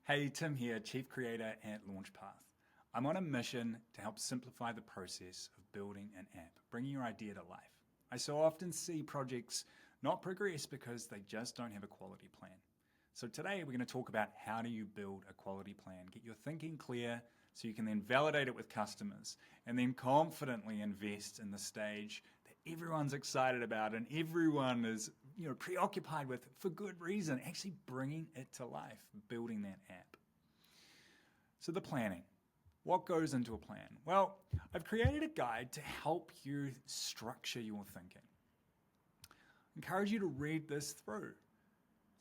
Hey, Tim here, Chief Creator at LaunchPath. I'm on a mission to help simplify the process of building an app, bringing your idea to life. I so often see projects not progress because they just don't have a quality plan. So today we're going to talk about how do you build a quality plan, get your thinking clear so you can then validate it with customers and then confidently invest in the stage that everyone's excited about and everyone is preoccupied with for good reason, actually bringing it to life, building that app. So the planning. What goes into a plan? Well, I've created a guide to help you structure your thinking. I encourage you to read this through.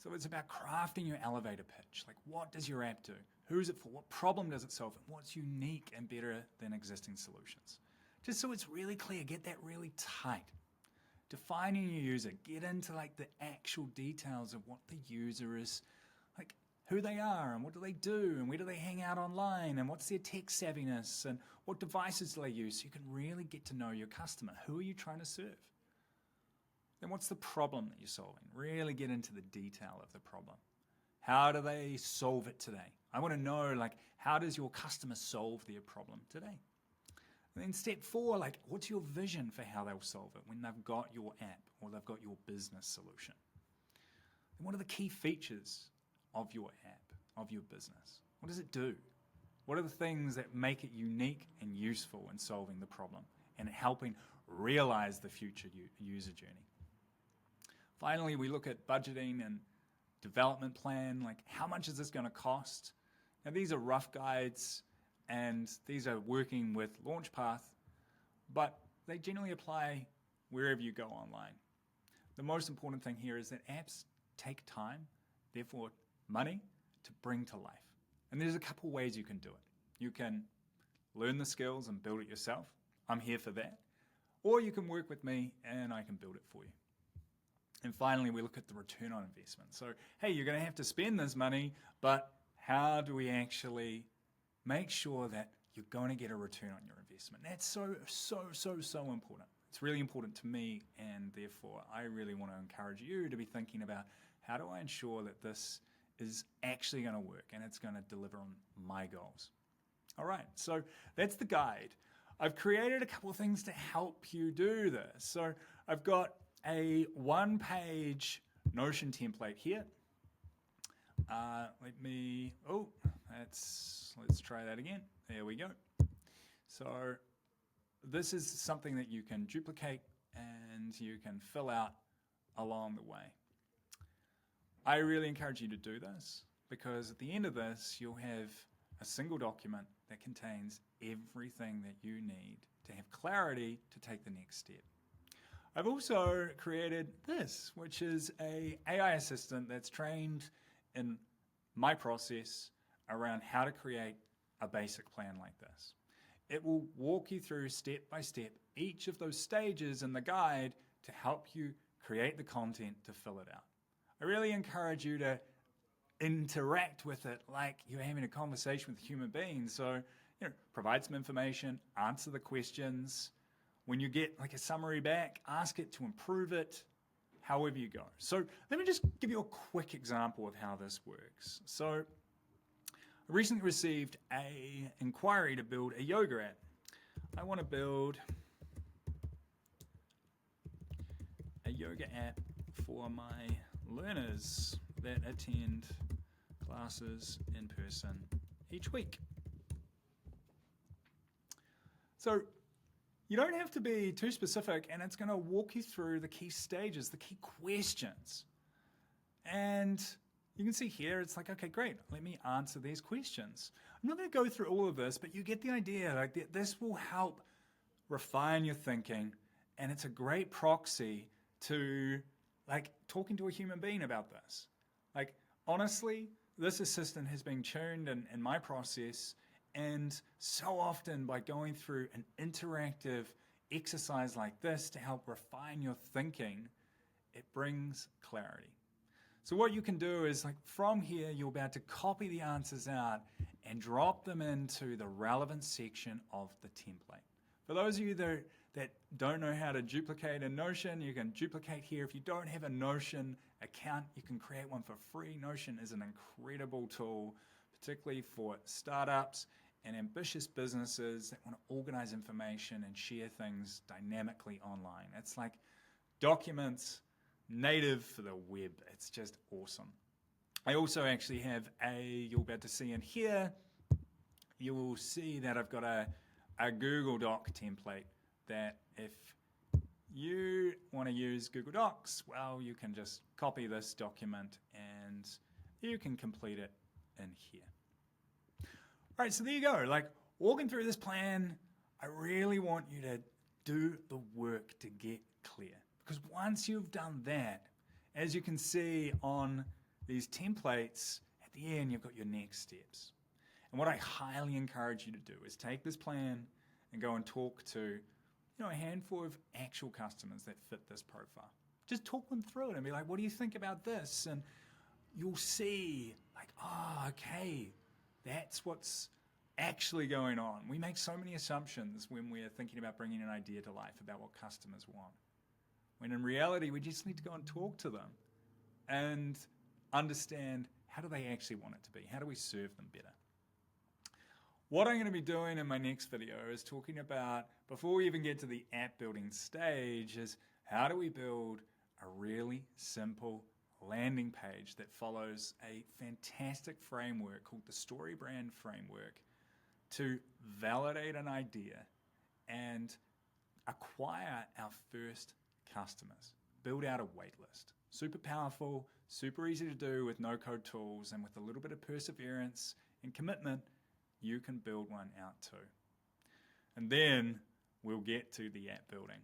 So it's about crafting your elevator pitch. Like, what does your app do? Who is it for? What problem does it solve? And what's unique and better than existing solutions? Just so it's really clear, get that really tight. Defining your user, get into the actual details of what the user is, like who they are and what do they do and where do they hang out online and what's their tech savviness and what devices do they use, so you can really get to know your customer. Who are you trying to serve? Then what's the problem that you're solving? Really get into the detail of the problem. How do they solve it today? I want to know, how does your customer solve their problem today? And then step 4, what's your vision for how they'll solve it when they've got your app or they've got your business solution? And what are the key features of your app, of your business? What does it do? What are the things that make it unique and useful in solving the problem and helping realize the future user journey? Finally, we look at budgeting and development plan, how much is this going to cost? Now, these are rough guides and these are working with LaunchPath, but they generally apply wherever you go online. The most important thing here is that apps take time, therefore money, to bring to life. And there's a couple ways you can do it. You can learn the skills and build it yourself. I'm here for that. Or you can work with me and I can build it for you. And finally, we look at the return on investment. So, hey, you're going to have to spend this money, but how do we actually make sure that you're going to get a return on your investment? That's so important. It's really important to me, and therefore I really want to encourage you to be thinking about how do I ensure that this is actually going to work and it's going to deliver on my goals. All right, so that's the guide. I've created a couple of things to help you do this. So I've got a one-page Notion template here. Let's try that again. There we go. So this is something that you can duplicate and you can fill out along the way. I really encourage you to do this because at the end of this, you'll have a single document that contains everything that you need to have clarity to take the next step. I've also created this, which is an AI assistant that's trained in my process around how to create a basic plan like this. It will walk you through step by step each of those stages in the guide to help you create the content to fill it out. I really encourage you to interact with it like you're having a conversation with human beings. So, provide some information, answer the questions. When you get a summary back, ask it to improve it, however you go. So let me just give you a quick example of how this works. So I recently received an inquiry to build a yoga app. I want to build a yoga app for my learners that attend classes in person each week. So you don't have to be too specific, and it's going to walk you through the key stages, the key questions. And you can see here, it's okay, great, let me answer these questions. I'm not going to go through all of this, but you get the idea. This will help refine your thinking, and it's a great proxy to talking to a human being about this. Honestly, this assistant has been tuned in my process, and so often by going through an interactive exercise like this to help refine your thinking, it brings clarity. So what you can do is from here, you're about to copy the answers out and drop them into the relevant section of the template. For those of you that don't know how to duplicate a Notion, you can duplicate here. If you don't have a Notion account, you can create one for free. Notion is an incredible tool, particularly for startups and ambitious businesses that want to organize information and share things dynamically online. It's like documents native for the web. It's just awesome. I also actually have you'll be able to see in here, you will see that I've got a Google Doc template that if you want to use Google Docs, well, you can just copy this document and you can complete it in here. All right, so there you go. Like, walking through this plan, I really want you to do the work to get clear. Because once you've done that, as you can see on these templates, at the end, you've got your next steps. And what I highly encourage you to do is take this plan and go and talk to a handful of actual customers that fit this profile. Just talk them through it and be like, what do you think about this? And you'll see, like, oh, okay, that's what's actually going on. We make so many assumptions when we're thinking about bringing an idea to life about what customers want. When in reality, we just need to go and talk to them and understand, how do they actually want it to be? How do we serve them better? What I'm going to be doing in my next video is talking about, before we even get to the app building stage, is how do we build a really simple landing page that follows a fantastic framework called the Story Brand Framework to validate an idea and acquire our first customers. Build out a wait list. Super powerful, super easy to do with no-code tools, and with a little bit of perseverance and commitment, you can build one out too. And then we'll get to the app building.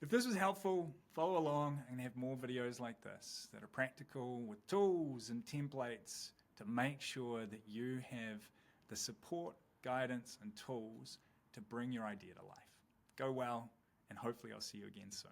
If this was helpful, follow along and have more videos like this that are practical with tools and templates to make sure that you have the support, guidance, and tools to bring your idea to life. Go well, and hopefully I'll see you again soon.